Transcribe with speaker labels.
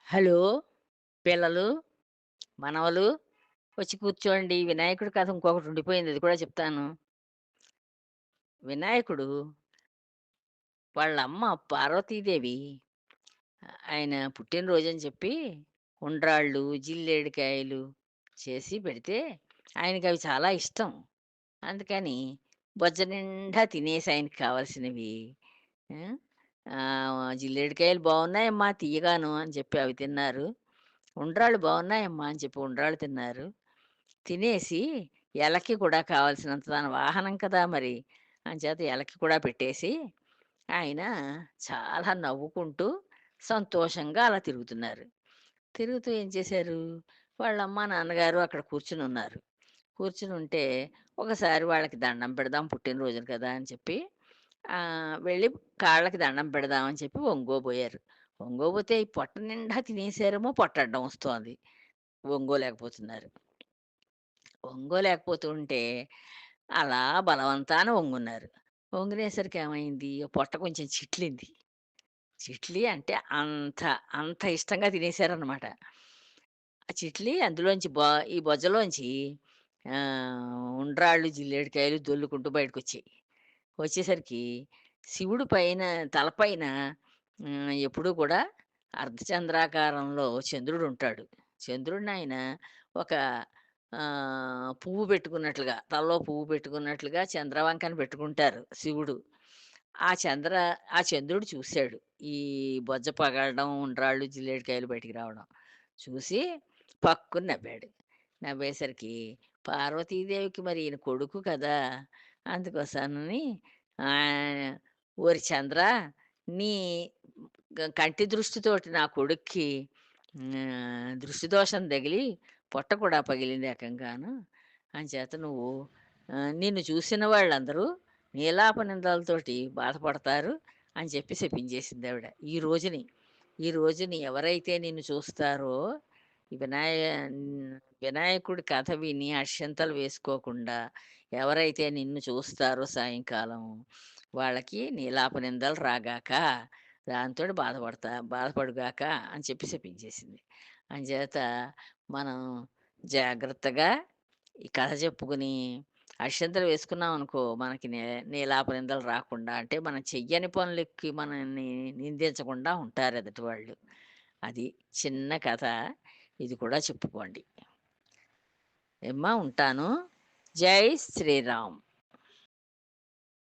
Speaker 1: Hello! పిల్లలు, మనవలు వచ్చి కూర్చోండి. వినాయకుడి కథ ఇంకొకటి ఉండిపోయింది. అది కూడా చెప్తాను. వినాయకుడు వాళ్ళమ్మ పార్వతీదేవి ఆయన పుట్టినరోజని చెప్పి ఉండ్రాళ్ళు, జిల్లేడికాయలు చేసి పెడితే ఆయనకవి చాలా ఇష్టం. అందుకని బొజ్జ నిండా తినేసి ఆయనకి కావాల్సినవి ఆ! జిల్లేడికాయలు బావున్నాయమ్మా తియ్యగాను అని చెప్పి అవి తిన్నారు. ఉండ్రాళ్ళు బావున్నాయమ్మా అని చెప్పి ఉండ్రాళ్ళు తిన్నారు. తినేసి ఎలకి కూడా కావాల్సినంత తన వాహనం కదా మరి. అంచేత ఎలకి కూడా పెట్టేసి, ఆయన చాలా నవ్వుకుంటూ, సంతోషంగా అలా తిరుగుతున్నారు. తిరుగుతూ ఏం చేశారు, వాళ్ళ అమ్మ, నాన్నగారు అక్కడ కూర్చునున్నారు. కూర్చునుంటే, ఒకసారి వాళ్ళకి దండం పెడదాం పుట్టినరోజున కదా అని చెప్పి, వెళ్ళి కాళ్ళకి దండం పెడదాం అని చెప్పి ఒంగోబోయారు. ఒంగోబోతే ఈ పొట్ట నిండా తినేసారేమో పొట్టడ్డం వస్తోంది. ఒంగోలేకపోతున్నారు. ఒంగోలేకపోతూ ఉంటే, అలా బలవంతాన ఒంగున్నారు. ఒంగినేసరికి ఏమైంది, పొట్ట కొంచెం చిట్లింది. చిట్లి అంటే అంత, అంత ఇష్టంగా తినేసారనమాట. ఆ చిట్లి అందులోంచి ఈ బొజ్జలోంచి ఉండ్రాళ్ళు, జిల్లేడికాయలు దొర్లుకుంటూ బయటకొచ్చాయి. వచ్చేసరికి శివుడు పైన తలపైన ఎప్పుడూ కూడా అర్ధచంద్రాకారంలో చంద్రుడుంటాడు. చంద్రుడినాయన ఒక పువ్వు పెట్టుకున్నట్లుగా, తలలో పువ్వు పెట్టుకున్నట్లుగా చంద్రవంకన పెట్టుకుంటారు శివుడు. ఆ చంద్ర ఆ చంద్రుడు చూసాడు. ఈ బొజ్జ పగలడం, ఉండ్రాళ్ళు, జిల్లేడికాయలు బయటికి రావడం. చూసి పక్కున నవ్వాడు. నవ్వేసరికి పార్వతీదేవికి మరి ఈయన కొడుకు కదా! అందుకోసమని ఆహ్, "ఓరి చంద్ర నీ కంటి దృష్టితోటి నా కొడుక్కి దృష్టి దోషం తగిలి పొట్ట కూడా పగిలింది ఏకంగాను. అంచేత నువ్వు నిన్ను చూసిన వాళ్ళందరూ నీలాప నిందలతోటి బాధపడతారు" అని చెప్పి శపించేసిందావిడ. ఈ రోజుని ఎవరైతే నిన్ను చూస్తారో ఈ వినాయకుడి కథ విని అక్షింతలు వేసుకోకుండా ఎవరైతే నిన్ను చూస్తారో సాయంకాలం వాళ్ళకి నీలాప నిందలు రాగాక దాంతోటి బాధపడుగాక అని చెప్పి శపించేసింది. అంచేత మనం జాగ్రత్తగా ఈ కథ చెప్పుకుని అక్షింతలు వేసుకున్నామనుకో మనకి నీలాప నిందలు రాకుండా అంటే మనం చెయ్యని పనులకి మనల్ని నిందించకుండా ఉంటారు ఎదుటి వాళ్ళు. అది చిన్న కథ. ఇది కూడా చెప్పుకోండి. ఏమ్మా ఉంటాను. జై శ్రీరామ్.